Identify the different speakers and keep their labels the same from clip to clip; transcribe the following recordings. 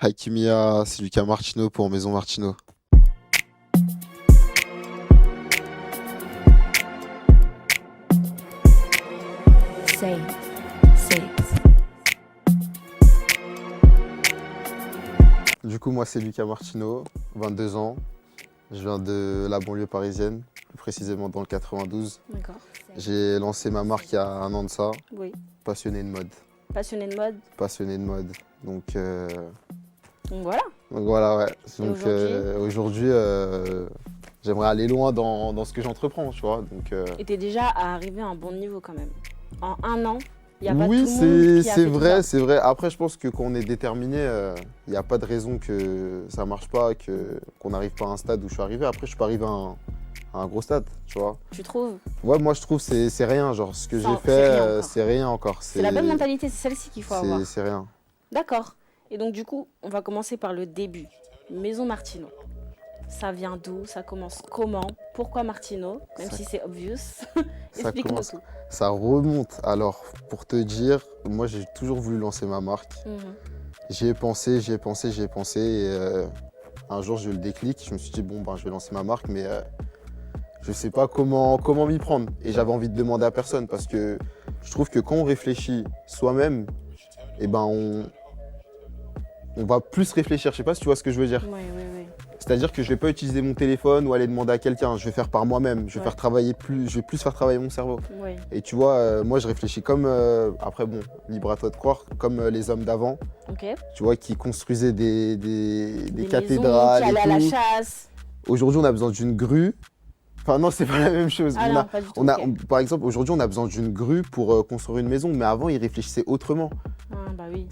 Speaker 1: Hakimiya, c'est Lucas Martino pour Maison Martino.
Speaker 2: Say six.
Speaker 1: Du coup, moi, c'est Lucas Martino, 22 ans. Je viens de la banlieue parisienne, plus précisément dans le 92.
Speaker 2: D'accord.
Speaker 1: J'ai lancé ma marque il y a un an de ça,
Speaker 2: Oui.
Speaker 1: passionné de mode.
Speaker 2: Passionné de mode.
Speaker 1: Passionné de mode. Donc
Speaker 2: Donc voilà.
Speaker 1: ouais. Donc aujourd'hui, j'aimerais aller loin dans ce que j'entreprends, tu vois. Donc,
Speaker 2: Et t'es déjà arrivé à un bon niveau quand même. En un an, il n'y a pas
Speaker 1: oui,
Speaker 2: tout le monde qui a
Speaker 1: c'est
Speaker 2: fait tout
Speaker 1: vrai,
Speaker 2: ça.
Speaker 1: c'est vrai. Après, je pense que quand on est déterminé, il n'y a pas de raison que ça marche pas, qu'on n'arrive pas à un stade où je suis arrivé. Après, je peux arriver à un gros stade, tu vois.
Speaker 2: Tu trouves?
Speaker 1: Ouais, moi, je trouve que c'est rien. Genre, ce que j'ai
Speaker 2: C'est
Speaker 1: fait,
Speaker 2: rien encore.
Speaker 1: c'est rien encore.
Speaker 2: C'est la bonne mentalité, c'est celle-ci qu'il faut avoir.
Speaker 1: C'est rien.
Speaker 2: D'accord. Et donc du coup, on va commencer par le début. Maison Martino. Ça vient d'où? Ça commence comment? Pourquoi Martino? Même si c'est obvious. Explique-nous tout.
Speaker 1: Ça remonte. Alors, pour te dire, moi, j'ai toujours voulu lancer ma marque. J'y ai pensé. Et un jour, j'ai eu le déclic. Je me suis dit, bon, ben, je vais lancer ma marque, mais je ne sais pas comment m'y prendre. Et j'avais envie de demander à personne parce que je trouve que quand on réfléchit soi-même, eh ben, on va plus réfléchir. Je ne sais pas si tu vois ce que je veux dire.
Speaker 2: Oui.
Speaker 1: C'est-à-dire que je ne vais pas utiliser mon téléphone ou aller demander à quelqu'un. Je vais faire par moi-même. Je vais je vais plus faire travailler mon cerveau.
Speaker 2: Oui.
Speaker 1: Et tu vois, moi, je réfléchis comme, après, bon, libre à toi de croire, comme les hommes d'avant.
Speaker 2: Ok.
Speaker 1: Tu vois, qui construisaient des
Speaker 2: Des
Speaker 1: cathédrales
Speaker 2: maisons, qui allaient à
Speaker 1: et
Speaker 2: la
Speaker 1: tout.
Speaker 2: chasse.
Speaker 1: Aujourd'hui, on a besoin d'une grue. Enfin, non, c'est pas la même chose.
Speaker 2: Ah non, pas du tout. Ok.
Speaker 1: Par exemple, aujourd'hui, on a besoin d'une grue pour construire une maison. Mais avant, ils réfléchissaient autrement.
Speaker 2: Ah, bah oui.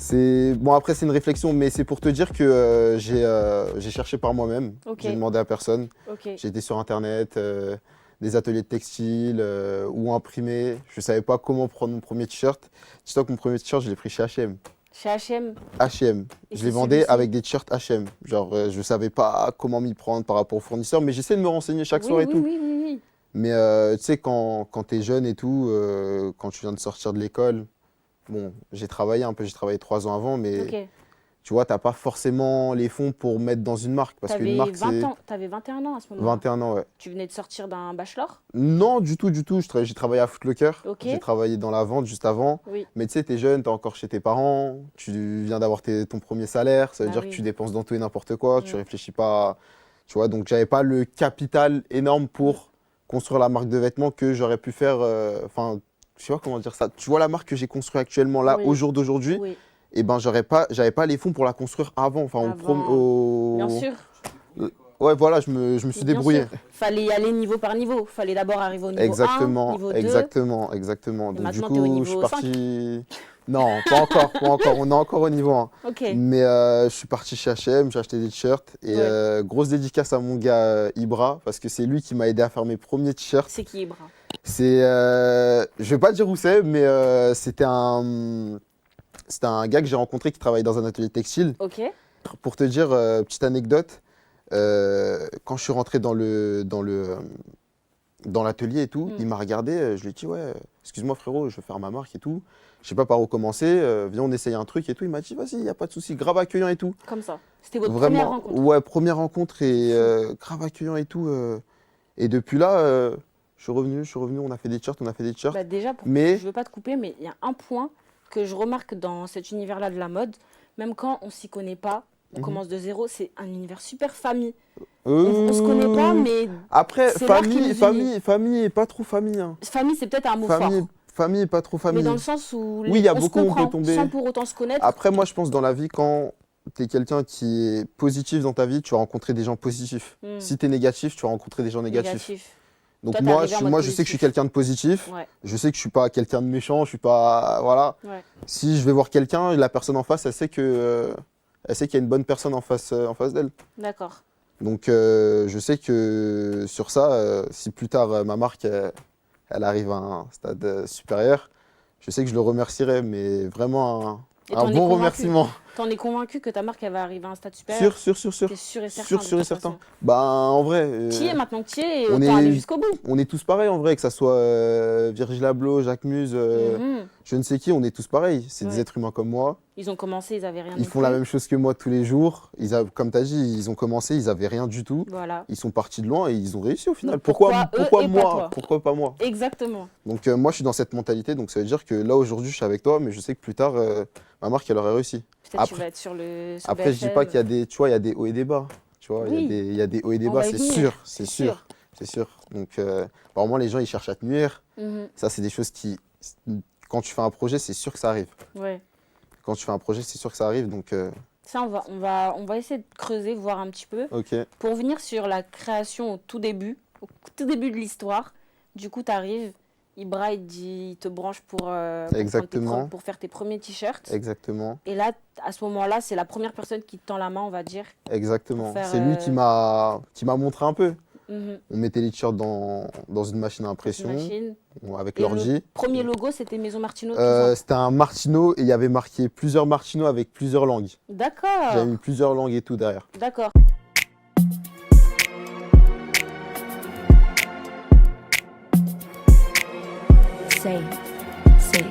Speaker 1: Bon, après, c'est une réflexion, mais c'est pour te dire que j'ai cherché par moi-même.
Speaker 2: Ok.
Speaker 1: J'ai demandé à personne.
Speaker 2: Ok.
Speaker 1: J'ai été sur Internet, des ateliers de textile, où imprimer. Je ne savais pas comment prendre mon premier t-shirt. Dis-toi que mon premier t-shirt, je l'ai pris chez H&M.
Speaker 2: Chez H&M.
Speaker 1: H&M.
Speaker 2: Et
Speaker 1: Je les
Speaker 2: c'est
Speaker 1: vendais
Speaker 2: celui-ci
Speaker 1: avec des t-shirts H&M. Genre, je ne savais pas comment m'y prendre par rapport aux fournisseurs, mais j'essaie de me renseigner chaque soir et tout.
Speaker 2: Oui.
Speaker 1: Mais tu sais, quand tu es jeune et tout, quand tu viens de sortir de l'école, bon, j'ai travaillé un peu, j'ai travaillé 3 ans avant, mais
Speaker 2: Ok.
Speaker 1: tu vois, tu n'as pas forcément les fonds pour mettre dans une marque. Parce qu'une
Speaker 2: T'avais
Speaker 1: marque,
Speaker 2: 20
Speaker 1: c'est
Speaker 2: ans. T'avais 21 ans à ce moment-là.
Speaker 1: 21 ans, ouais.
Speaker 2: Tu venais de sortir d'un bachelor?
Speaker 1: Non, du tout. J'ai travaillé à Foot Locker.
Speaker 2: Ok.
Speaker 1: J'ai travaillé dans la vente juste avant.
Speaker 2: Oui.
Speaker 1: Mais tu sais, tu es jeune, tu es encore chez tes parents, tu viens d'avoir ton premier salaire. Ça veut
Speaker 2: Bah
Speaker 1: dire
Speaker 2: oui.
Speaker 1: que tu dépenses dans tout et n'importe quoi, tu
Speaker 2: Mm.
Speaker 1: réfléchis pas. Tu vois, donc j'avais pas le capital énorme pour construire la marque de vêtements que j'aurais pu faire. Enfin, tu vois comment dire ça. Tu vois la marque que j'ai construite actuellement là,
Speaker 2: Oui.
Speaker 1: au jour d'aujourd'hui,
Speaker 2: Oui.
Speaker 1: et ben j'avais pas les fonds pour la construire avant. Enfin,
Speaker 2: Bien sûr.
Speaker 1: Ouais, voilà, je me suis
Speaker 2: Bien
Speaker 1: débrouillé.
Speaker 2: sûr. Fallait y aller niveau par niveau. Fallait d'abord arriver au niveau 1,
Speaker 1: Exactement,
Speaker 2: niveau 2.
Speaker 1: exactement.
Speaker 2: Et
Speaker 1: Donc du
Speaker 2: maintenant,
Speaker 1: coup,
Speaker 2: t'es au niveau
Speaker 1: je suis
Speaker 2: 5.
Speaker 1: parti. Non, pas encore. On est encore au niveau 1.
Speaker 2: Ok.
Speaker 1: Mais je suis parti chez H&M, j'ai acheté des t-shirts. Et
Speaker 2: Ouais.
Speaker 1: grosse dédicace à mon gars Ibra, parce que c'est lui qui m'a aidé à faire mes premiers t-shirts.
Speaker 2: C'est qui, Ibra?
Speaker 1: Je vais pas dire où c'est, mais c'était un gars que j'ai rencontré qui travaille dans un atelier textile.
Speaker 2: Ok.
Speaker 1: Pour te dire, petite anecdote, quand je suis rentré dans l'atelier et tout, il m'a regardé, je lui ai dit, ouais, excuse-moi frérot, je veux faire ma marque et tout. Je sais pas par où commencer, viens on essaye un truc et tout. Il m'a dit, vas-y, y a pas de souci, grave accueillant et tout.
Speaker 2: Comme ça. C'était votre
Speaker 1: Vraiment,
Speaker 2: première rencontre?
Speaker 1: ouais, première rencontre et grave accueillant et tout. Et depuis là, je suis revenu, on a fait des t-shirts.
Speaker 2: Bah déjà,
Speaker 1: Mais
Speaker 2: je veux pas te couper, mais il y a un point que je remarque dans cet univers-là de la mode, même quand on s'y connaît pas, on commence de zéro, c'est un univers super famille. On se connaît pas, mais
Speaker 1: après,
Speaker 2: c'est l'art qui nous unit.
Speaker 1: famille et pas trop famille. Hein.
Speaker 2: Famille, c'est peut-être un mot fort.
Speaker 1: Famille et pas trop famille.
Speaker 2: Mais dans le sens où
Speaker 1: Oui, il y a
Speaker 2: on se
Speaker 1: beaucoup où on peut
Speaker 2: comprend
Speaker 1: tomber.
Speaker 2: sans pour autant se connaître.
Speaker 1: Après, moi, je pense dans la vie, quand tu es quelqu'un qui est positif dans ta vie, tu vas rencontrer des gens positifs. Si tu es négatif, tu vas rencontrer des gens négatifs.
Speaker 2: Négatif.
Speaker 1: Donc
Speaker 2: Toi, t'es
Speaker 1: moi,
Speaker 2: arrivé en mode
Speaker 1: je sais que je suis
Speaker 2: positif.
Speaker 1: quelqu'un de positif.
Speaker 2: Ouais.
Speaker 1: Je sais que je suis pas quelqu'un de méchant. Je suis pas, voilà.
Speaker 2: Ouais.
Speaker 1: Si je vais voir quelqu'un, la personne en face, elle sait qu'il y a une bonne personne en face d'elle.
Speaker 2: D'accord.
Speaker 1: Donc je sais que sur ça, si plus tard ma marque elle arrive à un stade supérieur, je sais que je le remercierai, mais vraiment
Speaker 2: Et
Speaker 1: un
Speaker 2: t'en es
Speaker 1: bon
Speaker 2: convaincu?
Speaker 1: remerciement.
Speaker 2: T'en es convaincu que ta marque, elle va arriver à un stade supérieur?
Speaker 1: Sûr.
Speaker 2: T'es sûr et certain
Speaker 1: Sûr,
Speaker 2: de
Speaker 1: sûr et
Speaker 2: toute
Speaker 1: certain.
Speaker 2: façon.
Speaker 1: Bah, en vrai,
Speaker 2: Qui est maintenant que tu y es,
Speaker 1: on
Speaker 2: autant aller
Speaker 1: est,
Speaker 2: jusqu'au bout.
Speaker 1: on est tous pareils en vrai, que ça soit Virgil Abloh, Jacques Muse,
Speaker 2: Mhm.
Speaker 1: je ne sais qui, on est tous pareils. C'est des
Speaker 2: Ouais.
Speaker 1: êtres humains comme moi.
Speaker 2: Ils ont commencé, ils avaient rien
Speaker 1: Ils
Speaker 2: non
Speaker 1: font
Speaker 2: plus.
Speaker 1: la même chose que moi tous les jours. Comme tu as dit, ils ont commencé, ils n'avaient rien du tout.
Speaker 2: Voilà.
Speaker 1: Ils sont partis de loin et ils ont réussi au final.
Speaker 2: Donc pourquoi eux et pas
Speaker 1: moi?
Speaker 2: toi?
Speaker 1: Pourquoi pas moi?
Speaker 2: Exactement.
Speaker 1: Donc moi, je suis dans cette mentalité. Donc ça veut dire que là, aujourd'hui, je suis avec toi, mais je sais que plus tard, ma marque, elle aurait réussi.
Speaker 2: Peut-être tu
Speaker 1: Après,
Speaker 2: vas être sur
Speaker 1: après je dis pas qu'il y a des, tu vois, il y a des hauts et des bas. Tu vois,
Speaker 2: Oui.
Speaker 1: il y a des hauts et des
Speaker 2: On
Speaker 1: bas,
Speaker 2: va y
Speaker 1: c'est
Speaker 2: venir.
Speaker 1: sûr,
Speaker 2: C'est
Speaker 1: c'est sûr, c'est sûr. Donc, vraiment, les gens, ils cherchent à te nuire.
Speaker 2: Mhm.
Speaker 1: Ça, c'est des choses qui, quand tu fais un projet, c'est sûr que ça arrive.
Speaker 2: Ouais.
Speaker 1: Quand tu fais un projet, c'est sûr que ça arrive. Donc,
Speaker 2: Ça, on va essayer de creuser, voir un petit peu.
Speaker 1: ok,
Speaker 2: Pour venir sur la création au tout début de l'histoire, du coup, tu arrives, Ibra, il te branche pour
Speaker 1: Exactement.
Speaker 2: pour faire tes premiers t-shirts.
Speaker 1: Exactement.
Speaker 2: Et là, à ce moment-là, c'est la première personne qui te tend la main, on va dire.
Speaker 1: Exactement.
Speaker 2: Pour faire,
Speaker 1: C'est lui qui m'a montré un peu.
Speaker 2: Mhm.
Speaker 1: On mettait les t-shirts dans une machine à
Speaker 2: Cette
Speaker 1: impression
Speaker 2: machine.
Speaker 1: avec
Speaker 2: Et le
Speaker 1: l'ordi.
Speaker 2: premier logo, c'était Maison Martino. tout ça.
Speaker 1: C'était un Martino et il y avait marqué plusieurs Martino avec plusieurs langues.
Speaker 2: D'accord.
Speaker 1: J'avais mis plusieurs langues et tout derrière.
Speaker 2: D'accord.
Speaker 3: Safe. Six.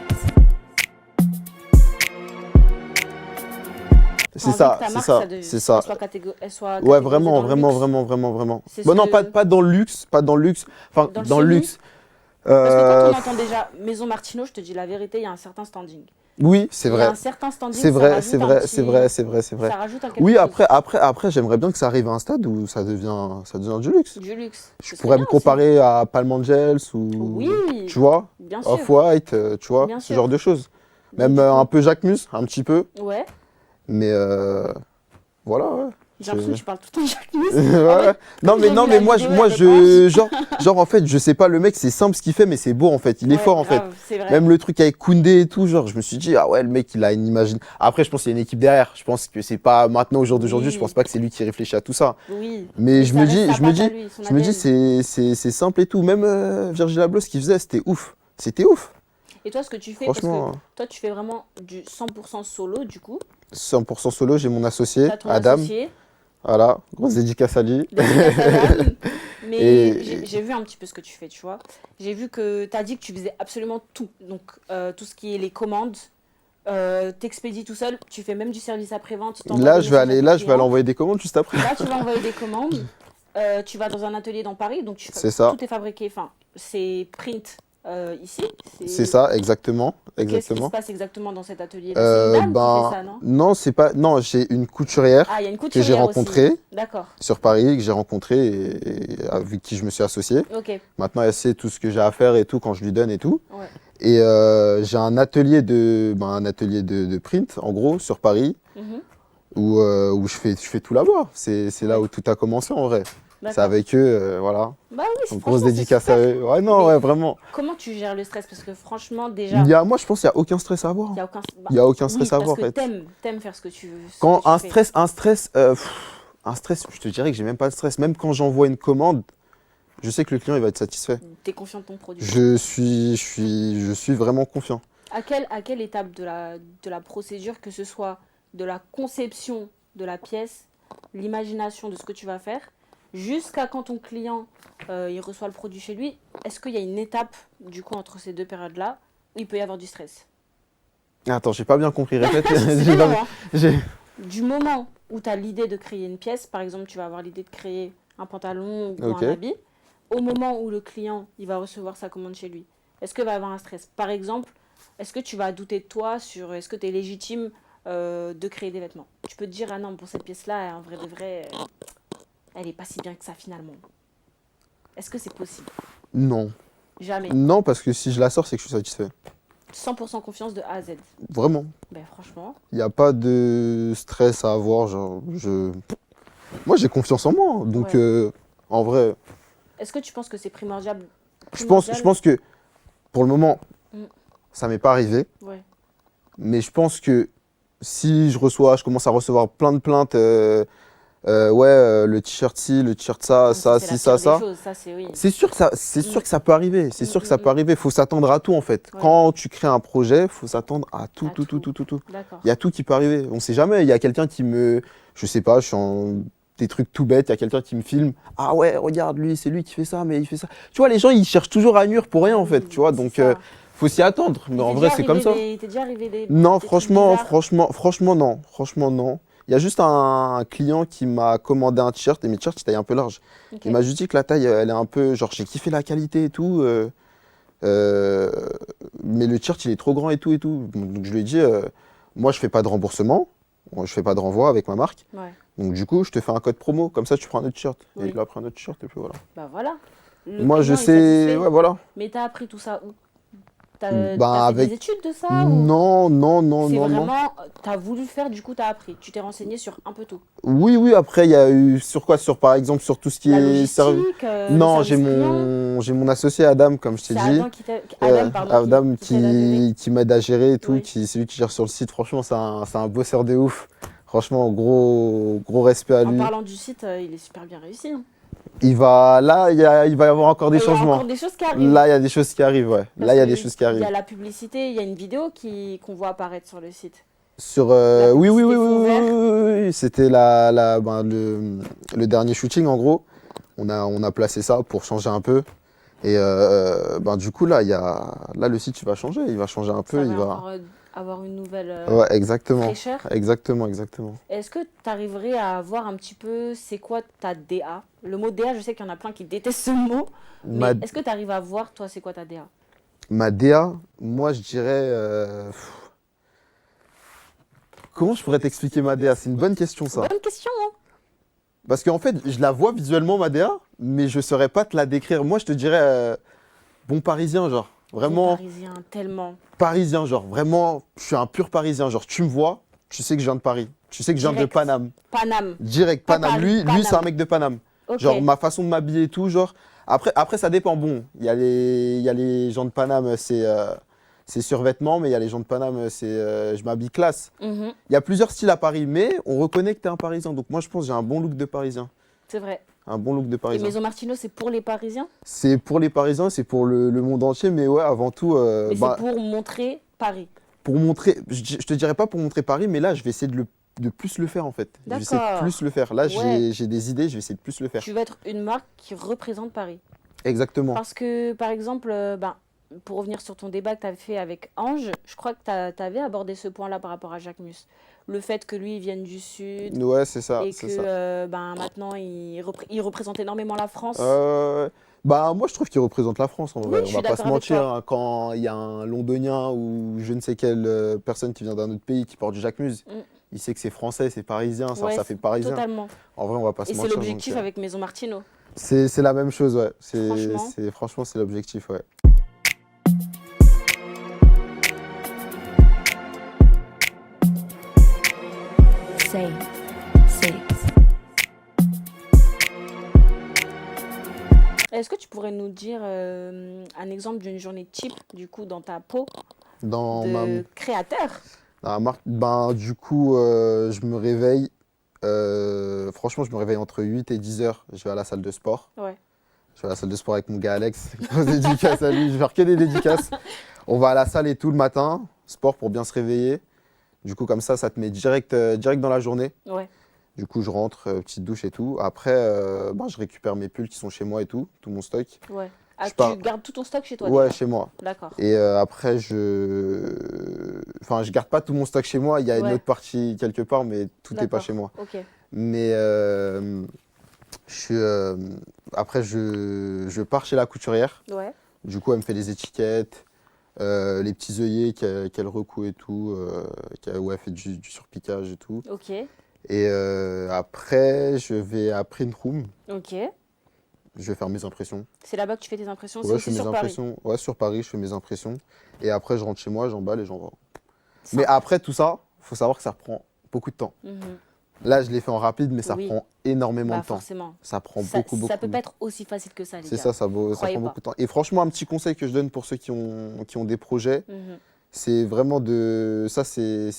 Speaker 1: C'est
Speaker 2: T'as
Speaker 1: ça,
Speaker 2: envie que ta
Speaker 1: c'est
Speaker 2: marque,
Speaker 1: ça,
Speaker 2: elle
Speaker 1: c'est ça.
Speaker 2: soit elle soit
Speaker 1: Ouais,
Speaker 2: catégorisée
Speaker 1: vraiment,
Speaker 2: dans le
Speaker 1: vraiment,
Speaker 2: luxe.
Speaker 1: vraiment, vraiment, vraiment.
Speaker 2: C'est
Speaker 1: Bon,
Speaker 2: ce
Speaker 1: non,
Speaker 2: que-
Speaker 1: pas dans le luxe, pas dans le luxe. Enfin,
Speaker 2: Dans le
Speaker 1: dans le
Speaker 2: semi.
Speaker 1: luxe.
Speaker 2: Parce que
Speaker 1: Euh,
Speaker 2: quand on entend déjà Maison Martino, je te dis la vérité, il y a un certain standing.
Speaker 1: oui, c'est
Speaker 2: Il y a
Speaker 1: vrai.
Speaker 2: un certain standing,
Speaker 1: C'est
Speaker 2: ça
Speaker 1: vrai,
Speaker 2: rajoute
Speaker 1: c'est
Speaker 2: un
Speaker 1: vrai,
Speaker 2: petit-
Speaker 1: c'est vrai, c'est vrai, c'est vrai.
Speaker 2: Ça rajoute un quelque
Speaker 1: Oui,
Speaker 2: chose.
Speaker 1: après, j'aimerais bien que ça arrive à un stade où ça devient du luxe.
Speaker 2: Du luxe.
Speaker 1: Je
Speaker 2: Ce serait
Speaker 1: pourrais
Speaker 2: bien
Speaker 1: me comparer à Palm Angels ou,
Speaker 2: Oui.
Speaker 1: tu vois,
Speaker 2: Bien sûr.
Speaker 1: Off-White, tu vois,
Speaker 2: Bien
Speaker 1: ce
Speaker 2: sûr.
Speaker 1: genre de choses. Même
Speaker 2: Donc, du coup-
Speaker 1: un peu Jacques Mus, un petit peu,
Speaker 2: Ouais.
Speaker 1: mais voilà, ouais.
Speaker 2: J'ai l'impression que tu parles tout le temps de Jacques Mus.
Speaker 1: Ouais, ouais. Non
Speaker 2: j'ai vu
Speaker 1: mais
Speaker 2: la
Speaker 1: moi
Speaker 2: vidéo avec
Speaker 1: genre en fait je sais pas, le mec c'est simple ce qu'il fait mais c'est beau en fait, il est
Speaker 2: Ouais,
Speaker 1: fort en fait.
Speaker 2: grave, c'est vrai.
Speaker 1: Même le truc avec Koundé et tout, genre je me suis dit ah ouais, le mec il a une imagine. Après je pense qu'il y a une équipe derrière, je pense que c'est pas maintenant au jour d'aujourd'hui,
Speaker 2: Oui.
Speaker 1: je pense pas que c'est lui qui réfléchit à tout ça.
Speaker 2: Oui.
Speaker 1: Mais je
Speaker 2: ça
Speaker 1: me
Speaker 2: reste
Speaker 1: dis
Speaker 2: sa
Speaker 1: je me
Speaker 2: patte
Speaker 1: dis
Speaker 2: à lui, son
Speaker 1: je me dis
Speaker 2: ADN.
Speaker 1: c'est simple et tout, même Virgil Abloh ce qu'il faisait, c'était ouf. C'était ouf.
Speaker 2: Et toi, ce que tu fais, parce
Speaker 1: Franchement,
Speaker 2: que toi, tu fais vraiment du 100% solo, du coup.
Speaker 1: 100% solo, j'ai mon associé
Speaker 2: T'as ton
Speaker 1: Adam.
Speaker 2: associé.
Speaker 1: Voilà, grosse dédicace à lui.
Speaker 2: Dédicace à Adam. Mais
Speaker 1: Et-
Speaker 2: j'ai vu un petit peu ce que tu fais, tu vois. J'ai vu que tu as dit que tu faisais absolument tout. Donc, tout ce qui est les commandes, t'expédies tout seul. Tu fais même du service après-vente. t'envoies
Speaker 1: Là
Speaker 2: des
Speaker 1: je vais
Speaker 2: messages à
Speaker 1: aller
Speaker 2: tes
Speaker 1: là je vais aller
Speaker 2: clients.
Speaker 1: envoyer des commandes juste après.
Speaker 2: Là, tu vas envoyer des commandes. Tu vas dans un atelier dans Paris. Donc,
Speaker 1: C'est ça.
Speaker 2: tout est fabriqué. Enfin, c'est print ici.
Speaker 1: C'est ça, exactement.
Speaker 2: Qu'est-ce qui se
Speaker 1: Exactement.
Speaker 2: passe exactement dans cet atelier? C'est une dame qui fait ça, non?
Speaker 1: non, c'est pas. Non, j'ai une couturière
Speaker 2: Ah, il y a une
Speaker 1: que
Speaker 2: couturière
Speaker 1: j'ai
Speaker 2: aussi.
Speaker 1: rencontrée
Speaker 2: D'accord.
Speaker 1: sur Paris, que j'ai rencontrée et avec qui je me suis associé.
Speaker 2: Ok.
Speaker 1: Maintenant, elle sait tout ce que j'ai à faire et tout quand je lui donne et tout.
Speaker 2: Ouais.
Speaker 1: Et j'ai un atelier de print, en gros, sur Paris,
Speaker 2: Mhm.
Speaker 1: où je fais tout là-bas. C'est là
Speaker 2: Ouais.
Speaker 1: où tout a commencé en vrai. C'est
Speaker 2: D'accord.
Speaker 1: avec eux, voilà.
Speaker 2: Bah oui,
Speaker 1: Donc,
Speaker 2: franchement,
Speaker 1: grosse
Speaker 2: c'est
Speaker 1: dédicace
Speaker 2: super.
Speaker 1: à eux. Ouais, non,
Speaker 2: Mais-
Speaker 1: ouais, vraiment.
Speaker 2: Comment tu gères le stress? Parce que franchement, déjà,
Speaker 1: Moi, je pense qu'il n'y a aucun stress à avoir.
Speaker 2: il n'y a aucun,
Speaker 1: Il n'y a aucun stress
Speaker 2: oui,
Speaker 1: à avoir, en
Speaker 2: parce que
Speaker 1: fait.
Speaker 2: t'aimes faire ce que tu veux.
Speaker 1: Quand un stress, un stress, je te dirais que j'ai même pas de stress. Même quand j'envoie une commande, je sais que le client il va être satisfait.
Speaker 2: Tu es confiant de ton produit.
Speaker 1: Je suis vraiment confiant.
Speaker 2: À quelle étape de la procédure, que ce soit de la conception de la pièce, l'imagination de ce que tu vas faire, jusqu'à quand ton client il reçoit le produit chez lui, est-ce qu'il y a une étape, du coup, entre ces deux périodes-là, où il peut y avoir du stress?
Speaker 1: Attends, j'ai pas bien compris. Répète.
Speaker 2: C'est
Speaker 1: J'ai
Speaker 2: long,
Speaker 1: pas-
Speaker 2: hein.
Speaker 1: j'ai-
Speaker 2: Du moment où tu as l'idée de créer une pièce, par exemple, tu vas avoir l'idée de créer un pantalon ou
Speaker 1: Ok.
Speaker 2: un habit, au moment où le client il va recevoir sa commande chez lui, est-ce qu'il va avoir un stress? Par exemple, est-ce que tu vas douter de toi sur est-ce que tu es légitime de créer des vêtements? Tu peux te dire, ah non, pour cette pièce-là, en vrai de vrai, elle est pas si bien que ça finalement. Est-ce que c'est possible?
Speaker 1: Non.
Speaker 2: Jamais.
Speaker 1: Non, parce que si je la sors, c'est que je suis satisfait.
Speaker 2: 100% confiance de A à Z.
Speaker 1: Vraiment.
Speaker 2: Ben franchement,
Speaker 1: Il n'y a pas de stress à avoir. Genre, moi, j'ai confiance en moi. Donc,
Speaker 2: Ouais.
Speaker 1: en vrai,
Speaker 2: est-ce que tu penses que c'est primordial?
Speaker 1: je pense que pour le moment,
Speaker 2: Mm.
Speaker 1: ça m'est pas arrivé.
Speaker 2: Ouais.
Speaker 1: Mais je pense que si je commence à recevoir plein de plaintes le t-shirt ci, le t-shirt ça,
Speaker 2: Donc
Speaker 1: ça,
Speaker 2: c'est
Speaker 1: ci,
Speaker 2: la
Speaker 1: ça,
Speaker 2: pire des
Speaker 1: ça.
Speaker 2: choses, ça c'est oui.
Speaker 1: C'est sûr que ça peut arriver. C'est sûr que ça peut arriver. Il faut s'attendre à tout, en fait.
Speaker 2: Ouais.
Speaker 1: Quand tu crées un projet, il faut s'attendre à tout,
Speaker 2: À
Speaker 1: tout, tout,
Speaker 2: tout.
Speaker 1: tout, tout, tout.
Speaker 2: D'accord.
Speaker 1: Il y a tout qui peut arriver. On ne sait jamais. Il y a quelqu'un qui me... Je sais pas, je suis en... Des trucs tout bêtes. Il y a quelqu'un qui me filme. Ah ouais, regarde, lui, c'est lui qui fait ça, mais il fait ça. Tu vois, les gens, ils cherchent toujours à nuire pour rien, en fait.
Speaker 2: Oui,
Speaker 1: Tu vois,
Speaker 2: c'est
Speaker 1: donc
Speaker 2: ça.
Speaker 1: faut s'y attendre. Mais en vrai, c'est comme ça.
Speaker 2: Il t'est déjà arrivé des
Speaker 1: Non,
Speaker 2: trucs
Speaker 1: franchement,
Speaker 2: bizarres
Speaker 1: franchement, non. Franchement, non. Il y a juste un client qui m'a commandé un t-shirt et mes t-shirts, ils taillent un peu large.
Speaker 2: Ok.
Speaker 1: Il m'a juste dit que la taille, elle est un peu... Genre, j'ai kiffé la qualité et tout. Mais le t-shirt, il est trop grand et tout et tout. Donc, je lui ai dit, moi, je fais pas de remboursement. Je fais pas de renvoi avec ma marque.
Speaker 2: Ouais.
Speaker 1: Donc, du coup, je te fais un code promo. Comme ça, tu prends un autre t-shirt.
Speaker 2: Oui.
Speaker 1: Et il a pris un autre t-shirt et puis voilà.
Speaker 2: Bah voilà. Le
Speaker 1: Moi, je
Speaker 2: client est
Speaker 1: sais...
Speaker 2: satisfait.
Speaker 1: Ouais, voilà.
Speaker 2: Mais t'as appris tout ça où? T'as
Speaker 1: Bah,
Speaker 2: fait des
Speaker 1: avec...
Speaker 2: études de ça ou
Speaker 1: Non, non, non,
Speaker 2: c'est
Speaker 1: non, non.
Speaker 2: vraiment, t'as voulu le faire, du coup t'as appris. Tu t'es renseigné sur un peu tout.
Speaker 1: Oui, oui, après, il y a eu sur quoi? Sur, par exemple, sur tout ce qui
Speaker 2: La
Speaker 1: est
Speaker 2: logistique,
Speaker 1: Non,
Speaker 2: le service client.
Speaker 1: j'ai mon associé Adam, comme je t'ai
Speaker 2: C'est
Speaker 1: dit.
Speaker 2: Adam, pardon,
Speaker 1: Adam
Speaker 2: qui t'aide à gérer.
Speaker 1: qui m'aide à gérer et tout,
Speaker 2: Oui.
Speaker 1: c'est lui qui gère sur le site. Franchement, c'est un bosseur de ouf. Franchement, gros respect à
Speaker 2: En
Speaker 1: lui.
Speaker 2: parlant du site, il est super bien réussi. Hein.
Speaker 1: Là, il va y avoir encore des
Speaker 2: Et il y a
Speaker 1: changements.
Speaker 2: encore des choses qui arrivent.
Speaker 1: Là, il y a des choses qui arrivent, ouais.
Speaker 2: Parce
Speaker 1: Là, il y a
Speaker 2: que
Speaker 1: des choses qui
Speaker 2: Il
Speaker 1: arrivent.
Speaker 2: y a la publicité, il y a une vidéo qu'on voit apparaître sur le site.
Speaker 1: Sur,
Speaker 2: La
Speaker 1: oui, oui, oui,
Speaker 2: publicité
Speaker 1: oui,
Speaker 2: fond
Speaker 1: oui,
Speaker 2: vert.
Speaker 1: oui, oui. C'était le dernier shooting, en gros. On a placé ça pour changer un peu. Et du coup, là, le site, il va changer. Il va changer un peu.
Speaker 2: Ça
Speaker 1: Il
Speaker 2: va
Speaker 1: va...
Speaker 2: encore avoir une nouvelle
Speaker 1: Ouais, exactement.
Speaker 2: fraîcheur.
Speaker 1: Exactement, exactement.
Speaker 2: Est-ce que tu arriverais à voir un petit peu c'est quoi ta DA? Le mot DA, je sais qu'il y en a plein qui détestent ce mot.
Speaker 1: Ma,
Speaker 2: Mais est-ce que tu arrives à voir, toi, c'est quoi ta DA?
Speaker 1: ma DA, moi, je dirais... Comment je pourrais t'expliquer ma DA? C'est une bonne question, ça.
Speaker 2: Bonne question, hein?
Speaker 1: Parce qu'en fait, je la vois visuellement, ma DA, mais je ne saurais pas te la décrire. Moi, je te dirais bon parisien, genre. Vraiment
Speaker 2: Parisien, tellement.
Speaker 1: parisien, genre. Vraiment, je suis un pur parisien. Genre, tu me vois, tu sais que je viens de Paris. Tu sais que je viens de
Speaker 2: Direct.
Speaker 1: Paname.
Speaker 2: Paname.
Speaker 1: Direct,
Speaker 2: Pas
Speaker 1: Paname.
Speaker 2: Paris,
Speaker 1: Lui,
Speaker 2: Paname.
Speaker 1: c'est un mec de Paname.
Speaker 2: Ok.
Speaker 1: Genre, ma façon de m'habiller et tout, genre. Après, ça dépend. Bon, il y a les gens de Paname, c'est survêtement, mais il y a les gens de Paname, je m'habille classe.
Speaker 2: Mhm.
Speaker 1: Il y a plusieurs styles à Paris, mais on reconnaît que tu es un Parisien. Donc moi, je pense que j'ai un bon look de Parisien.
Speaker 2: C'est vrai.
Speaker 1: Un bon look de
Speaker 2: Et
Speaker 1: Parisien.
Speaker 2: Maison Martino, c'est pour les Parisiens?
Speaker 1: C'est pour les Parisiens, c'est pour le monde entier, mais ouais, avant tout,
Speaker 2: Mais c'est pour montrer Paris.
Speaker 1: pour montrer, je te dirais pas pour montrer Paris, mais là, je vais essayer de plus le faire en fait. Je vais essayer de
Speaker 2: D'accord.
Speaker 1: plus le faire. Là,
Speaker 2: Ouais.
Speaker 1: j'ai des idées, je vais essayer de plus le faire.
Speaker 2: Tu veux être une marque qui représente Paris.
Speaker 1: Exactement.
Speaker 2: Parce que, par exemple, pour revenir sur ton débat que tu avais fait avec Ange, je crois que tu avais abordé ce point-là par rapport à Jacques Mus. Le fait que lui, il vienne du Sud
Speaker 1: Ouais, c'est ça,
Speaker 2: et
Speaker 1: c'est
Speaker 2: que
Speaker 1: ça.
Speaker 2: maintenant, il représente énormément la France.
Speaker 1: Moi, je trouve qu'il représente la France en vrai.
Speaker 2: Oui, je
Speaker 1: On
Speaker 2: suis
Speaker 1: va pas se
Speaker 2: d'accord avec
Speaker 1: mentir,
Speaker 2: toi.
Speaker 1: hein, quand il y a un Londonien ou je ne sais quelle personne qui vient d'un autre pays qui porte du Jacques Mus,
Speaker 2: Mm.
Speaker 1: il sait que c'est français, c'est parisien,
Speaker 2: Ouais,
Speaker 1: ça fait parisien.
Speaker 2: totalement.
Speaker 1: En vrai, on va pas se
Speaker 2: Et c'est
Speaker 1: mentir.
Speaker 2: l'objectif
Speaker 1: donc,
Speaker 2: avec Maison Martino.
Speaker 1: c'est la même chose, ouais.
Speaker 2: Franchement.
Speaker 1: Franchement, c'est l'objectif, ouais.
Speaker 3: Say, six.
Speaker 2: Est-ce que tu pourrais nous dire un exemple d'une journée type, du coup, dans ta peau
Speaker 1: Dans
Speaker 2: de créateur?
Speaker 1: dans ma marque, du coup, je me réveille. Franchement, je me réveille entre 8 et 10 heures. Je vais à la salle de sport.
Speaker 2: Ouais.
Speaker 1: Je vais à la salle de sport avec mon gars Alex. Grosse dédicace à lui. Je vais faire que des dédicaces. On va à la salle et tout le matin. Sport pour bien se réveiller. Du coup, comme ça te met direct dans la journée.
Speaker 2: Ouais.
Speaker 1: Du coup, je rentre, petite douche et tout. Après, je récupère mes pulls qui sont chez moi et tout mon stock.
Speaker 2: Ouais. Ah,
Speaker 1: Je
Speaker 2: tu
Speaker 1: pars-
Speaker 2: gardes tout ton stock chez toi
Speaker 1: Ouais,
Speaker 2: déjà?
Speaker 1: chez moi.
Speaker 2: D'accord.
Speaker 1: Et après, Enfin, je garde pas tout mon stock chez moi. Il y a une
Speaker 2: Ouais.
Speaker 1: autre partie quelque part, mais tout n'est pas
Speaker 2: D'accord.
Speaker 1: chez moi.
Speaker 2: Ok.
Speaker 1: Mais après, je pars chez la couturière.
Speaker 2: Ouais.
Speaker 1: Du coup, elle me fait les étiquettes, les petits œillets qu'elle recoue et tout. Elle fait du surpiquage et tout.
Speaker 2: Ok.
Speaker 1: Et après, je vais à Print Room.
Speaker 2: Ok.
Speaker 1: Je vais faire mes impressions.
Speaker 2: C'est là-bas que tu fais tes impressions?
Speaker 1: Ouais,
Speaker 2: C'est
Speaker 1: je
Speaker 2: aussi
Speaker 1: fais mes
Speaker 2: sur Paris?
Speaker 1: impressions. Ouais, sur Paris, je fais mes impressions. Et après, je rentre chez moi, j'emballe et j'envoie. Mais
Speaker 2: Simple.
Speaker 1: après tout ça, il faut savoir que ça prend beaucoup de temps.
Speaker 2: Mhm.
Speaker 1: Là, je l'ai fait en rapide, mais ça
Speaker 2: Oui.
Speaker 1: prend énormément
Speaker 2: Bah,
Speaker 1: de temps.
Speaker 2: forcément.
Speaker 1: Ça prend
Speaker 2: Ça
Speaker 1: beaucoup.
Speaker 2: peut pas être aussi facile que ça, les
Speaker 1: C'est
Speaker 2: gars.
Speaker 1: ça, ça
Speaker 2: Croyez
Speaker 1: prend
Speaker 2: pas.
Speaker 1: beaucoup de temps. Et franchement, un petit conseil que je donne pour ceux qui ont des projets,
Speaker 2: Mhm.
Speaker 1: c'est vraiment de... Ça, c'est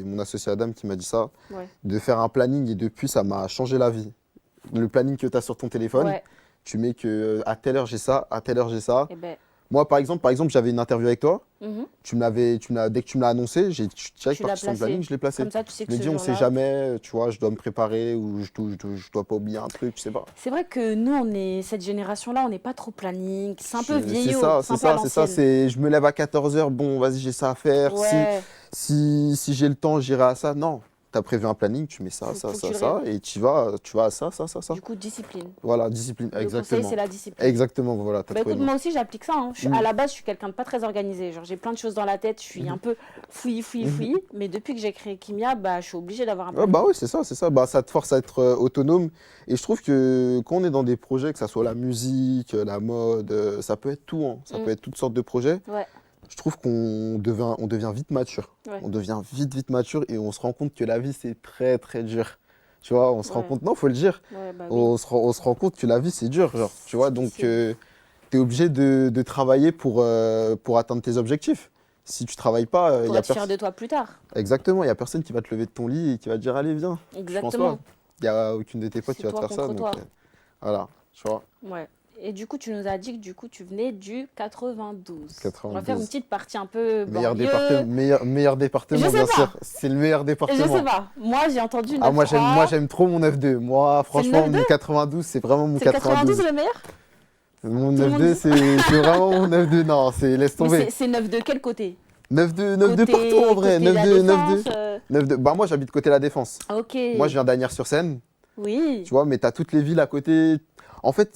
Speaker 1: mon associé Adam qui m'a dit ça.
Speaker 2: Ouais.
Speaker 1: De faire un planning et depuis, ça m'a changé la vie. Le planning que tu as sur ton téléphone,
Speaker 2: Ouais.
Speaker 1: tu mets que à telle heure j'ai ça, à telle heure j'ai ça.
Speaker 2: Eh ben,
Speaker 1: Moi, par exemple, j'avais une interview avec toi.
Speaker 2: mhm.
Speaker 1: Dès que tu me l'as annoncé, j'ai direct
Speaker 2: Tu l'as
Speaker 1: parti sur le
Speaker 2: placé.
Speaker 1: planning, je l'ai placé.
Speaker 2: Comme ça, tu sais
Speaker 1: Je
Speaker 2: que
Speaker 1: me
Speaker 2: ce
Speaker 1: dis, on sait
Speaker 2: jour-là.
Speaker 1: jamais, tu vois, je dois me préparer ou je dois pas oublier un truc, je sais pas.
Speaker 2: C'est vrai que nous, on est cette génération-là, on n'est pas trop planning. C'est un peu vieillot.
Speaker 1: C'est
Speaker 2: un peu à
Speaker 1: ça, c'est ça.
Speaker 2: l'ancienne.
Speaker 1: Je me lève à 14 h, bon, vas-y, j'ai ça à faire.
Speaker 2: Ouais.
Speaker 1: Si j'ai le temps, j'irai à ça. Non, tu as prévu un planning, tu mets ça,
Speaker 2: Faut que tu le
Speaker 1: ça, et tu vas à ça.
Speaker 2: Du coup, discipline.
Speaker 1: Voilà, discipline,
Speaker 2: Le conseil,
Speaker 1: exactement.
Speaker 2: c'est la discipline.
Speaker 1: Exactement, voilà, t'as
Speaker 2: Bah
Speaker 1: trouvé
Speaker 2: écoute,
Speaker 1: le mot.
Speaker 2: moi aussi j'applique ça. Hein. À la base, je suis quelqu'un de pas très organisé. Genre, j'ai plein de choses dans la tête, je suis un peu fouillis. Mais depuis que j'ai créé Kimia, bah, je suis obligée d'avoir un
Speaker 1: Ouais,
Speaker 2: planning.
Speaker 1: bah oui, c'est ça, c'est ça. Bah, ça te force à être autonome. Et je trouve que quand on est dans des projets, que ça soit la musique, la mode, ça peut être tout, hein. Ça peut être toutes sortes de projets.
Speaker 2: Ouais,
Speaker 1: Je trouve on devient vite mature.
Speaker 2: Ouais.
Speaker 1: On devient vite mature et on se rend compte que la vie, c'est très, très dur. Tu vois, on se rend
Speaker 2: Ouais.
Speaker 1: compte, non, faut le dire.
Speaker 2: ouais, bah oui.
Speaker 1: On se rend compte que la vie, c'est dur, genre, tu vois. Donc,
Speaker 2: difficile.
Speaker 1: tu es obligé de travailler pour atteindre tes objectifs. Si tu travailles pas, il
Speaker 2: Pour
Speaker 1: y a
Speaker 2: être fier de toi plus tard.
Speaker 1: Exactement, il n'y a personne qui va te lever de ton lit et qui va te dire, allez, viens. Je pense
Speaker 2: Exactement.
Speaker 1: pas. Il n'y a aucune de tes potes
Speaker 2: C'est
Speaker 1: qui va te
Speaker 2: toi
Speaker 1: faire ça.
Speaker 2: contre
Speaker 1: Donc,
Speaker 2: toi.
Speaker 1: voilà, tu vois.
Speaker 2: Ouais. Et du coup, tu nous as dit que du coup, tu venais du 92. On va
Speaker 1: 92.
Speaker 2: faire une petite partie un peu
Speaker 1: Meilleur
Speaker 2: banlieue.
Speaker 1: département, meilleur département,
Speaker 2: Je sais
Speaker 1: bien
Speaker 2: pas.
Speaker 1: sûr. C'est le meilleur
Speaker 2: Je
Speaker 1: département.
Speaker 2: sais pas. Moi, j'ai entendu 9-3.
Speaker 1: Ah, moi, j'aime trop mon 9-2. Moi, franchement,
Speaker 2: 9-2?
Speaker 1: mon 92, c'est vraiment mon
Speaker 2: C'est le
Speaker 1: 92.
Speaker 2: 92 le meilleur?
Speaker 1: Mon
Speaker 2: Tout le monde
Speaker 1: 9-2,
Speaker 2: dit
Speaker 1: c'est vraiment mon 9-2. Non, laisse
Speaker 2: Mais
Speaker 1: tomber.
Speaker 2: c'est 9 de quel côté?
Speaker 1: 9-2
Speaker 2: Côté-
Speaker 1: partout en vrai.
Speaker 2: côté la
Speaker 1: 9-2,
Speaker 2: Défense,
Speaker 1: 9-2. 9-2. Bah, moi, j'habite côté La Défense.
Speaker 2: Ok.
Speaker 1: Moi, je viens d'Agnières-sur-Seine.
Speaker 2: Oui.
Speaker 1: Tu vois, mais tu as toutes les villes à côté. En fait,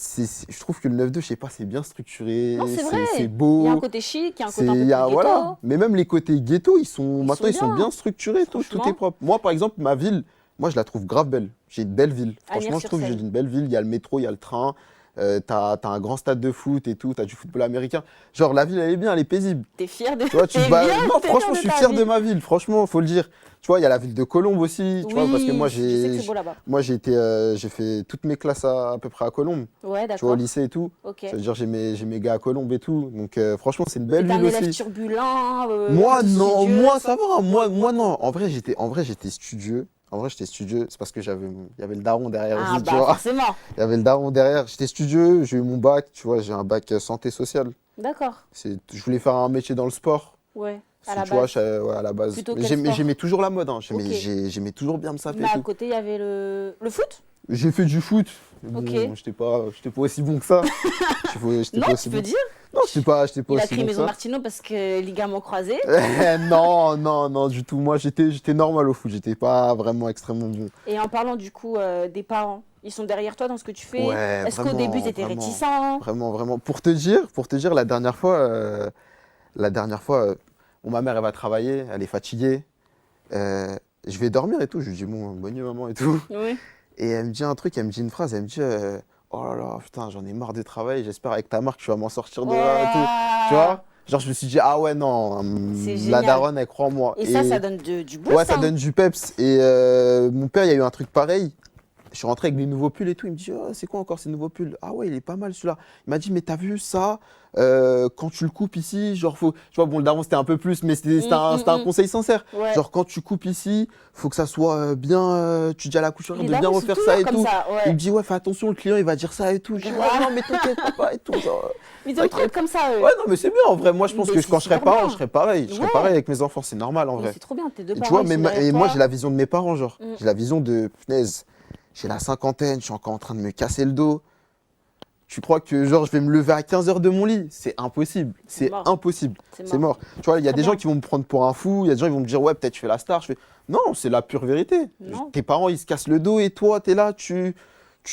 Speaker 1: je trouve que le 9-2, je sais pas, c'est bien structuré.
Speaker 2: Non, c'est vrai.
Speaker 1: C'est beau.
Speaker 2: Il y a un côté chic, il y a un côté un peu
Speaker 1: Il
Speaker 2: plus
Speaker 1: y a-
Speaker 2: ghetto.
Speaker 1: voilà. Mais même les côtés ghetto, maintenant, ils sont
Speaker 2: bien.
Speaker 1: bien structurés. Tout
Speaker 2: Franchement.
Speaker 1: est propre. Moi, par exemple, ma ville, moi, je la trouve grave belle. J'ai une belle ville. Franchement, je trouve que j'ai
Speaker 2: Agnières-sur-Seine.
Speaker 1: une belle ville. Il y a le métro, il y a le train. T'as un grand stade de foot et tout. T'as du football américain. Genre, la ville, elle est bien, elle est paisible.
Speaker 2: T'es fier de
Speaker 1: Tu vois,
Speaker 2: T'es bien,
Speaker 1: non,
Speaker 2: t'es
Speaker 1: franchement,
Speaker 2: fier
Speaker 1: je suis
Speaker 2: ta
Speaker 1: fier de
Speaker 2: ville.
Speaker 1: ma ville. Franchement, faut le dire. Tu vois, il y a la ville de Colombes aussi. Tu vois, parce que moi,
Speaker 2: je sais que c'est beau là-bas.
Speaker 1: j'ai fait toutes mes classes à peu près à Colombes.
Speaker 2: Ouais,
Speaker 1: Tu vois, au
Speaker 2: d'accord.
Speaker 1: lycée et tout.
Speaker 2: Ok.
Speaker 1: Ça veut dire, j'ai mes gars à Colombes et tout. Donc, franchement, c'est une belle
Speaker 2: T'es un
Speaker 1: ville
Speaker 2: élève
Speaker 1: aussi.
Speaker 2: turbulent.
Speaker 1: Moi, non,
Speaker 2: fastidieux.
Speaker 1: moi, ça va. Moi, non. En vrai, j'étais studieux. C'est parce que il y avait le daron derrière
Speaker 2: Ah
Speaker 1: aussi,
Speaker 2: bah
Speaker 1: tu vois.
Speaker 2: forcément.
Speaker 1: Il y avait le daron derrière. J'étais studieux, j'ai eu mon bac, tu vois, j'ai un bac santé sociale.
Speaker 2: D'accord.
Speaker 1: Je voulais faire un métier dans le sport.
Speaker 2: Ouais. À
Speaker 1: Parce
Speaker 2: la
Speaker 1: que, tu vois,
Speaker 2: base.
Speaker 1: ouais, à la base.
Speaker 2: Plutôt
Speaker 1: Mais
Speaker 2: quel sport
Speaker 1: j'aimais toujours la mode, hein.
Speaker 2: Ok.
Speaker 1: J'aimais toujours bien me saper
Speaker 2: Mais
Speaker 1: et
Speaker 2: à
Speaker 1: tout.
Speaker 2: côté, il y avait le foot?
Speaker 1: J'ai fait du foot. Mais
Speaker 2: Ok.
Speaker 1: bon, j'étais pas aussi bon que ça. J'étais
Speaker 2: Non,
Speaker 1: pas aussi
Speaker 2: tu peux
Speaker 1: bon.
Speaker 2: dire.
Speaker 1: Non, j'étais pas
Speaker 2: Il a
Speaker 1: aussi
Speaker 2: créé
Speaker 1: bon que
Speaker 2: Maison
Speaker 1: ça.
Speaker 2: Martino parce que ligament croisé.
Speaker 1: Non, du tout. Moi, j'étais normal au foot. J'étais pas vraiment extrêmement bon.
Speaker 2: Et en parlant du coup des parents, ils sont derrière toi dans ce que tu fais.
Speaker 1: Ouais,
Speaker 2: Est-ce qu'au
Speaker 1: vraiment,
Speaker 2: début, ils étaient
Speaker 1: vraiment.
Speaker 2: réticents?
Speaker 1: Vraiment. Pour te dire, la dernière fois, bon, ma mère, elle va travailler, elle est fatiguée. Je vais dormir et tout. Je lui dis, bon, bonne nuit, maman et tout.
Speaker 2: Oui.
Speaker 1: Et elle me dit un truc, elle me dit une phrase, elle me dit, oh là là, putain, j'en ai marre de travail. J'espère avec ta marque, tu vas m'en sortir de là et tout. Tu vois? Genre, je me suis dit, ah ouais, non,
Speaker 2: C'est
Speaker 1: la
Speaker 2: génial.
Speaker 1: daronne, elle croit en moi.
Speaker 2: Et ça donne du boost.
Speaker 1: Ouais, ça
Speaker 2: hein.
Speaker 1: donne du peps. Et mon père, il y a eu un truc pareil. Je suis rentré avec des nouveaux pulls et tout. Il me dit, oh, c'est quoi encore ces nouveaux pulls? Ah ouais, il est pas mal celui-là. Il m'a dit, mais t'as vu ça? Quand tu le coupes ici, genre, faut. Tu vois, bon, le daron, c'était un peu plus, mais c'était un conseil sincère.
Speaker 2: Ouais.
Speaker 1: Genre, quand tu coupes ici, faut que ça soit bien. Tu dis à la couturière
Speaker 2: Les
Speaker 1: de bien
Speaker 2: darons sont
Speaker 1: refaire
Speaker 2: toujours
Speaker 1: ça et
Speaker 2: comme
Speaker 1: tout.
Speaker 2: ça, ouais.
Speaker 1: Il me dit, ouais, fais attention, le client, il va dire ça et tout. Je dis, ouais, non, mais t'inquiète, papa et tout. Genre,
Speaker 2: Ils ont trop comme ça, eux.
Speaker 1: ouais, non, mais c'est bien en vrai. Moi, je pense
Speaker 2: Mais
Speaker 1: que
Speaker 2: c'est
Speaker 1: quand je serais
Speaker 2: super
Speaker 1: parent,
Speaker 2: bien.
Speaker 1: je serais pareil. Je serais
Speaker 2: Ouais.
Speaker 1: pareil avec mes enfants, c'est normal en
Speaker 2: Mais
Speaker 1: vrai.
Speaker 2: c'est trop bien, tes deux
Speaker 1: Et tu
Speaker 2: parents.
Speaker 1: vois,
Speaker 2: ils
Speaker 1: mais
Speaker 2: sont derrière
Speaker 1: et moi,
Speaker 2: toi.
Speaker 1: j'ai la vision de mes parents, genre.
Speaker 2: Mm.
Speaker 1: J'ai la vision de, punaise, j'ai la cinquantaine, je suis encore en train de me casser le dos. Tu crois que, genre, je vais me lever à 15 heures de mon lit? C'est impossible. C'est
Speaker 2: mort.
Speaker 1: impossible. C'est mort. Tu vois, il y a
Speaker 2: Très
Speaker 1: des gens
Speaker 2: bien.
Speaker 1: qui vont me prendre pour un fou, il y a des gens qui vont me dire, ouais, peut-être tu fais la star. Je fais, non, c'est la pure vérité.
Speaker 2: Non.
Speaker 1: Tes parents, ils se cassent le dos et toi, t'es là, tu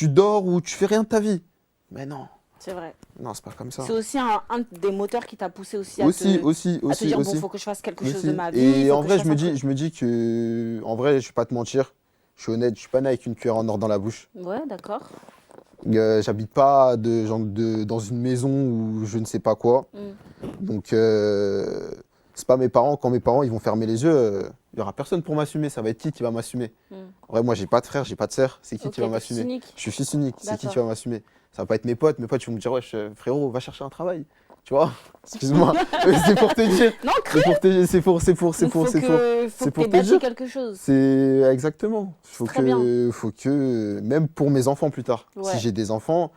Speaker 1: dors ou tu fais rien de ta vie. Mais non,
Speaker 2: C'est vrai.
Speaker 1: non, c'est pas comme ça.
Speaker 2: C'est aussi un des moteurs qui t'a poussé aussi à
Speaker 1: Aussi,
Speaker 2: te,
Speaker 1: aussi,
Speaker 2: à te
Speaker 1: aussi,
Speaker 2: dire,
Speaker 1: aussi.
Speaker 2: bon, faut que je fasse quelque chose
Speaker 1: Aussi.
Speaker 2: de ma vie.
Speaker 1: Et
Speaker 2: faut
Speaker 1: en
Speaker 2: que
Speaker 1: vrai,
Speaker 2: fasse un truc.
Speaker 1: je me dis que, en vrai, je vais pas te mentir, je suis honnête, je suis pas né avec une cuillère en or dans la bouche.
Speaker 2: Ouais, d'accord.
Speaker 1: J'habite pas dans une maison où je ne sais pas quoi. Donc, c'est pas mes parents. Quand mes parents ils vont fermer les yeux, il y aura personne pour m'assumer. Ça va être qui va m'assumer? En vrai, moi, j'ai pas de frère, j'ai pas de sœur. C'est qui
Speaker 2: Ok,
Speaker 1: va
Speaker 2: t'es
Speaker 1: m'assumer?
Speaker 2: cynique.
Speaker 1: Je suis fils unique. C'est qui
Speaker 2: D'accord.
Speaker 1: va m'assumer? Ça va pas être mes potes. Mes potes, ils vont me dire, ouais, frérot, va chercher un travail. Tu vois? Excuse-moi. C'est pour te dire.
Speaker 2: Non,
Speaker 1: C'est pour te c'est pour c'est pour c'est
Speaker 2: donc
Speaker 1: pour
Speaker 2: faut
Speaker 1: c'est pour
Speaker 2: que
Speaker 1: c'est pour
Speaker 2: t'aies
Speaker 1: te
Speaker 2: bâti
Speaker 1: dire.
Speaker 2: quelque chose.
Speaker 1: C'est exactement.
Speaker 2: Très bien.
Speaker 1: Faut que même pour mes enfants plus tard.
Speaker 2: Ouais.
Speaker 1: Si j'ai des enfants,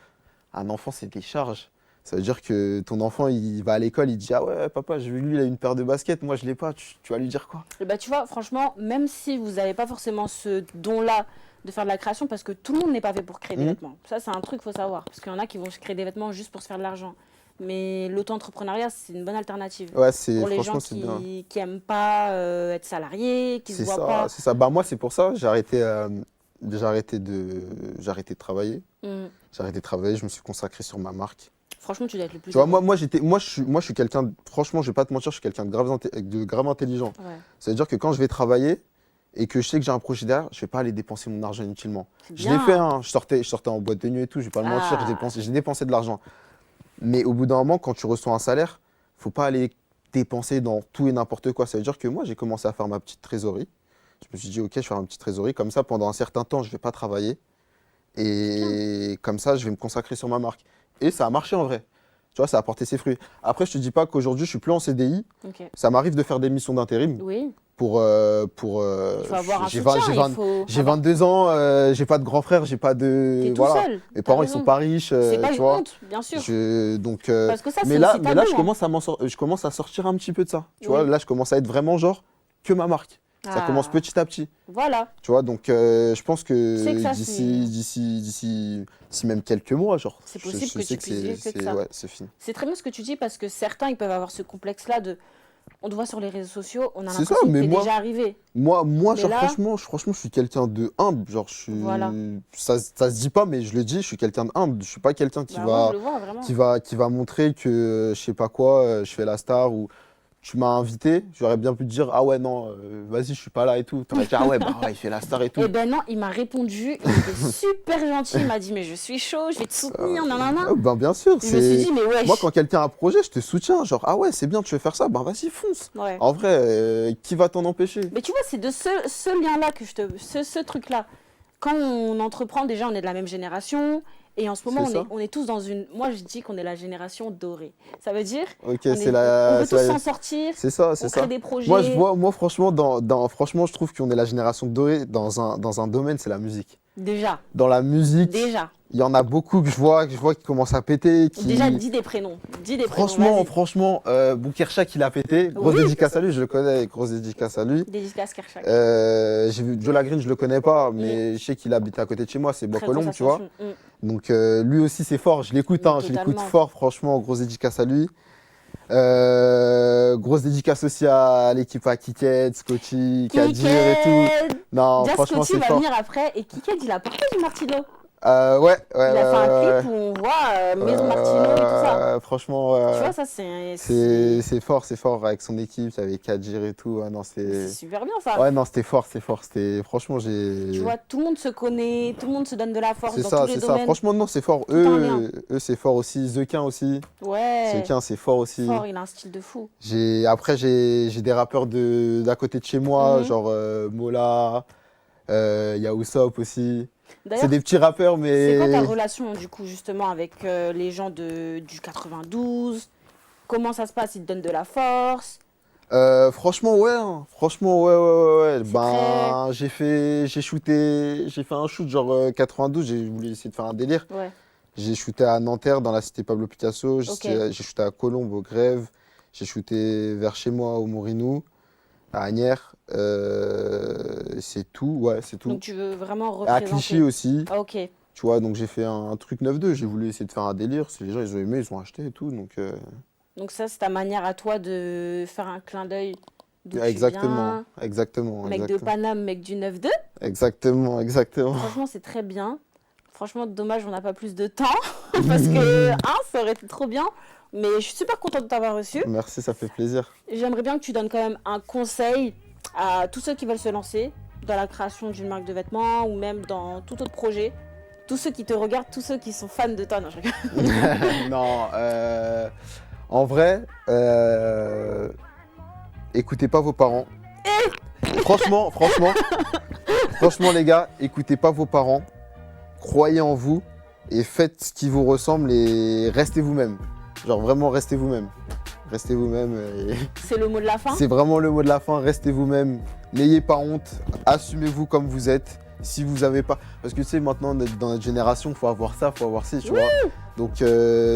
Speaker 1: un enfant c'est des charges. Ça veut dire que ton enfant il va à l'école, il dit ah ouais papa, j'ai vu lui il a une paire de baskets, moi je l'ai pas. Tu vas lui dire quoi?
Speaker 2: Et bah tu vois, franchement, même si vous n'avez pas forcément ce don-là de faire de la création, parce que tout le monde n'est pas fait pour créer des vêtements. Ça, c'est un truc qu'il faut savoir. Parce qu'il y en a qui vont créer des vêtements juste pour se faire de l'argent. Mais l'auto-entrepreneuriat, c'est une bonne alternative.
Speaker 1: Ouais, c'est
Speaker 2: Pour les
Speaker 1: franchement
Speaker 2: gens
Speaker 1: c'est bien.
Speaker 2: qui aiment pas être salariés, qui se
Speaker 1: C'est
Speaker 2: voient
Speaker 1: ça,
Speaker 2: pas.
Speaker 1: c'est ça. Bah moi c'est pour ça, j'ai arrêté de travailler.
Speaker 2: Mm.
Speaker 1: J'ai arrêté de travailler, je me suis consacré sur ma marque.
Speaker 2: Franchement, tu dois être le plus
Speaker 1: Tu vois,
Speaker 2: heureux.
Speaker 1: moi je suis quelqu'un, franchement, je vais pas te mentir, je suis quelqu'un de grave intelligent.
Speaker 2: Ouais,
Speaker 1: Ça veut dire que quand je vais travailler et que je sais que j'ai un projet derrière, je vais pas aller dépenser mon argent inutilement.
Speaker 2: c'est
Speaker 1: Je l'ai
Speaker 2: bien.
Speaker 1: fait, hein, je sortais en boîte de nuit et tout, je vais pas le mentir,
Speaker 2: Ah.
Speaker 1: j'ai dépensé de l'argent. Mais au bout d'un moment, quand tu reçois un salaire, faut pas aller dépenser dans tout et n'importe quoi. Ça veut dire que moi, j'ai commencé à faire ma petite trésorerie. Je me suis dit, ok, je vais faire une petite trésorerie, comme ça, pendant un certain temps, je vais pas travailler. Et comme ça, je vais me consacrer sur ma marque. Et ça a marché en vrai. Tu vois, ça a porté ses fruits. Après, je te dis pas qu'aujourd'hui, je suis plus en CDI.
Speaker 2: Ok.
Speaker 1: Ça m'arrive de faire des missions d'intérim
Speaker 2: Oui,
Speaker 1: pour
Speaker 2: il faut avoir un
Speaker 1: j'ai
Speaker 2: soutien.
Speaker 1: 20
Speaker 2: Il faut
Speaker 1: j'ai
Speaker 2: avoir-
Speaker 1: 22 ans, j'ai pas de grand frère, j'ai pas de
Speaker 2: T'es tout
Speaker 1: voilà.
Speaker 2: seul.
Speaker 1: Mes
Speaker 2: T'as
Speaker 1: parents ils
Speaker 2: raison.
Speaker 1: sont pas riches,
Speaker 2: C'est pas
Speaker 1: tu
Speaker 2: une
Speaker 1: vois.
Speaker 2: honte, bien sûr.
Speaker 1: Donc
Speaker 2: Parce que ça, c'est
Speaker 1: mais là
Speaker 2: aussi tabou,
Speaker 1: je
Speaker 2: hein.
Speaker 1: commence je commence à sortir un petit peu de ça. Tu
Speaker 2: Oui.
Speaker 1: vois, là je commence à être vraiment genre que ma marque. Ça
Speaker 2: Ah.
Speaker 1: commence petit à petit.
Speaker 2: Voilà.
Speaker 1: Tu vois, donc je pense que
Speaker 2: Tu sais que ça,
Speaker 1: d'ici même quelques mois, genre
Speaker 2: C'est
Speaker 1: je
Speaker 2: possible que
Speaker 1: sais
Speaker 2: tu puisses vivre que de
Speaker 1: c'est
Speaker 2: ça.
Speaker 1: ouais, c'est fini.
Speaker 2: C'est très bien ce que tu dis parce que certains, ils peuvent avoir ce complexe-là de... On te voit sur les réseaux sociaux, on a
Speaker 1: C'est
Speaker 2: l'impression
Speaker 1: ça,
Speaker 2: que
Speaker 1: mais
Speaker 2: t'es
Speaker 1: moi-
Speaker 2: déjà arrivé.
Speaker 1: Moi
Speaker 2: Mais
Speaker 1: genre
Speaker 2: là-
Speaker 1: franchement, je suis quelqu'un de humble, genre je suis
Speaker 2: Voilà.
Speaker 1: ça se dit pas mais je le dis, je suis quelqu'un de humble, je suis pas quelqu'un qui
Speaker 2: Bah, moi,
Speaker 1: va
Speaker 2: je le vois vraiment.
Speaker 1: qui va montrer que je sais pas quoi, je fais la star ou tu m'as invité, j'aurais bien pu te dire ah ouais non, vas-y, je suis pas là et tout. T'aurais dit ah ouais, bah ouais, il fait la star et tout.
Speaker 2: Eh ben non, il m'a répondu, il était super gentil, il m'a dit mais je suis chaud, je vais te soutenir, nanana.
Speaker 1: Ben bien sûr,
Speaker 2: Je me suis dit mais wesh.
Speaker 1: moi quand quelqu'un a un projet, je te soutiens, genre ah ouais, c'est bien, tu veux faire ça, ben vas-y, fonce.
Speaker 2: Ouais.
Speaker 1: En vrai, qui va t'en empêcher?
Speaker 2: Mais tu vois, c'est de ce lien-là que ce truc-là. Quand on entreprend, déjà, on est de la même génération. Et en ce moment,
Speaker 1: C'est ça.
Speaker 2: on est tous dans une... Moi, je dis qu'on est la génération dorée. Ça veut dire
Speaker 1: OK,
Speaker 2: on
Speaker 1: c'est
Speaker 2: on veut
Speaker 1: c'est
Speaker 2: tous
Speaker 1: la-
Speaker 2: s'en sortir,
Speaker 1: c'est ça,
Speaker 2: on
Speaker 1: c'est
Speaker 2: crée
Speaker 1: ça.
Speaker 2: des projets.
Speaker 1: Moi franchement franchement, je trouve qu'on est la génération dorée dans un domaine, c'est la musique.
Speaker 2: Déjà,
Speaker 1: Dans la musique,
Speaker 2: déjà.
Speaker 1: il y en a beaucoup que je vois qui commencent à péter, qui
Speaker 2: Déjà, dis des prénoms. Dis des prénoms, vas-y.
Speaker 1: Franchement, Boukirchak, il a pété. Grosse
Speaker 2: Oui,
Speaker 1: dédicace à lui, je le connais, grosse dédicace à lui.
Speaker 2: Dédicace Kershak.
Speaker 1: J'ai vu Joe Lagreen, je le connais pas, mais je sais qu'il habite à côté de chez moi, c'est
Speaker 2: Très
Speaker 1: Bois-Colombes,
Speaker 2: grosse
Speaker 1: tu vois.
Speaker 2: ascension.
Speaker 1: Donc lui aussi, c'est fort, je l'écoute,
Speaker 2: Oui,
Speaker 1: hein, je l'écoute
Speaker 2: totalement.
Speaker 1: fort, franchement, grosse dédicace à lui. Grosse dédicace aussi à l'équipe à Kiket, Scotty, Kadir et tout. Non,
Speaker 2: Dia
Speaker 1: franchement,
Speaker 2: Scotty
Speaker 1: c'est
Speaker 2: va
Speaker 1: fort.
Speaker 2: venir après. Et Kiked, il a parlé du Martino.
Speaker 1: Ouais,
Speaker 2: Il a fait un
Speaker 1: ouais,
Speaker 2: clip où on voit Maison Martino et tout ça.
Speaker 1: franchement,
Speaker 2: Tu vois, ça, c'est
Speaker 1: c'est fort avec son équipe, avec Kadir et tout. Ouais, non,
Speaker 2: c'est super bien, ça.
Speaker 1: Ouais, non, c'était fort. C'était, franchement, j'ai.
Speaker 2: Tu vois, tout le monde se connaît, tout le monde se donne de la force
Speaker 1: C'est
Speaker 2: dans
Speaker 1: ça,
Speaker 2: tous les
Speaker 1: c'est ça.
Speaker 2: domaines.
Speaker 1: Franchement, non, c'est fort.
Speaker 2: Tout en lien.
Speaker 1: Eux, c'est fort aussi. Zequin aussi.
Speaker 2: Ouais,
Speaker 1: Zequin, c'est fort aussi.
Speaker 2: fort, il a un style de fou.
Speaker 1: Après, j'ai des rappeurs d'à côté de chez moi,
Speaker 2: Mhm.
Speaker 1: genre Mola, il y a Usopp aussi.
Speaker 2: D'ailleurs,
Speaker 1: C'est des petits rappeurs,
Speaker 2: c'est
Speaker 1: mais.
Speaker 2: quoi ta relation, du coup, justement, avec les gens du 92? Comment ça se passe? Ils te donnent de la force?
Speaker 1: Franchement, ouais. Hein. Franchement, ouais.
Speaker 2: C'est
Speaker 1: Ben, j'ai fait un shoot genre 92. J'ai voulu essayer de faire un délire.
Speaker 2: Ouais,
Speaker 1: J'ai shooté à Nanterre, dans la cité Pablo Picasso.
Speaker 2: Ok.
Speaker 1: J'ai shooté à Colombes, au Grève. J'ai shooté vers chez moi, au Morinou, à Agnières. C'est tout, ouais, c'est tout.
Speaker 2: donc tu veux vraiment
Speaker 1: À
Speaker 2: représenter.
Speaker 1: Clichy aussi,
Speaker 2: Ah, ok.
Speaker 1: tu vois, donc j'ai fait un truc 9-2. J'ai voulu essayer de faire un délire. Si les gens, ils ont aimé, ils ont acheté et tout. Donc,
Speaker 2: Donc ça, c'est ta manière à toi de faire un clin d'œil d'où tu
Speaker 1: exactement,
Speaker 2: viens.
Speaker 1: exactement,
Speaker 2: Mec de
Speaker 1: exactement.
Speaker 2: Paname, mec du 9-2.
Speaker 1: Exactement.
Speaker 2: Franchement, c'est très bien. Franchement, dommage, on n'a pas plus de temps. Parce que, ça aurait été trop bien. Mais je suis super contente de t'avoir reçu.
Speaker 1: Merci, ça fait plaisir.
Speaker 2: J'aimerais bien que tu donnes quand même un conseil à tous ceux qui veulent se lancer dans la création d'une marque de vêtements ou même dans tout autre projet. Tous ceux qui te regardent, tous ceux qui sont fans de toi. Non, je rigole.
Speaker 1: Non, en vrai, écoutez pas vos parents. Franchement, les gars, écoutez pas vos parents. Croyez en vous et faites ce qui vous ressemble et restez vous-même. Genre vraiment, restez vous-même. Restez vous-même.
Speaker 2: C'est le mot de la fin.
Speaker 1: C'est vraiment le mot de la fin, restez vous-même. N'ayez pas honte, assumez-vous comme vous êtes. Si vous avez pas... Parce que tu sais, maintenant, dans notre génération, il faut avoir ça, il faut avoir ci, tu vois. Donc,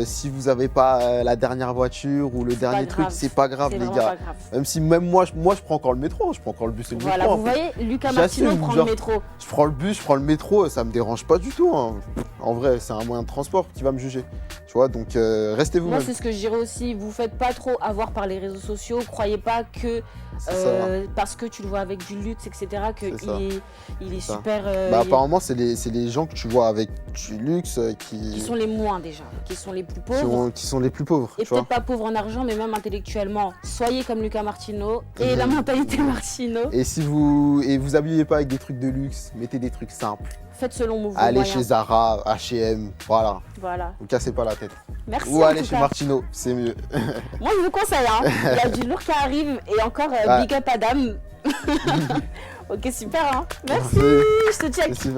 Speaker 1: si vous n'avez pas la dernière voiture ou le dernier truc, c'est pas grave,
Speaker 2: C'est
Speaker 1: les
Speaker 2: vraiment
Speaker 1: gars.
Speaker 2: pas grave.
Speaker 1: Même si même moi, je prends encore le métro, je prends encore le bus et le
Speaker 2: Voilà,
Speaker 1: métro.
Speaker 2: vous
Speaker 1: en fait.
Speaker 2: voyez, Lucas
Speaker 1: J'assume,
Speaker 2: Martino prend
Speaker 1: genre.
Speaker 2: le métro.
Speaker 1: Je prends le bus, je prends le métro, ça me dérange pas du tout. Hein. En vrai, c'est un moyen de transport qui va me juger. Tu vois, donc restez
Speaker 2: Moi,
Speaker 1: vous-même.
Speaker 2: c'est ce que je dirais aussi. Vous faites pas trop avoir par les réseaux sociaux. Croyez pas que
Speaker 1: C'est ça.
Speaker 2: parce que tu le vois avec du luxe, etc.,
Speaker 1: C'est ça.
Speaker 2: qu'il est
Speaker 1: C'est ça.
Speaker 2: super.
Speaker 1: Bah, apparemment, c'est les gens que tu vois avec du luxe
Speaker 2: qui sont les moins déjà, qui sont les plus pauvres.
Speaker 1: qui sont les plus pauvres.
Speaker 2: Et
Speaker 1: tu vois.
Speaker 2: peut-être pas pauvres en argent, mais même intellectuellement. Soyez comme Lucas Martino et la mentalité Martino.
Speaker 1: Et si vous habillez pas avec des trucs de luxe, mettez des trucs simples.
Speaker 2: Faites selon vos
Speaker 1: Allez
Speaker 2: moyens.
Speaker 1: chez Zara, H&M, voilà.
Speaker 2: Voilà.
Speaker 1: Vous cassez pas la tête.
Speaker 2: Merci.
Speaker 1: Ou
Speaker 2: en
Speaker 1: allez
Speaker 2: tout
Speaker 1: chez
Speaker 2: cas.
Speaker 1: Martino, c'est mieux.
Speaker 2: Moi, je vous conseille. Hein. Il y a du lourd qui arrive et encore
Speaker 1: Ouais.
Speaker 2: big up Adam. Ok, super. Hein. Merci.
Speaker 1: Merci.
Speaker 2: Je te check.
Speaker 1: Merci.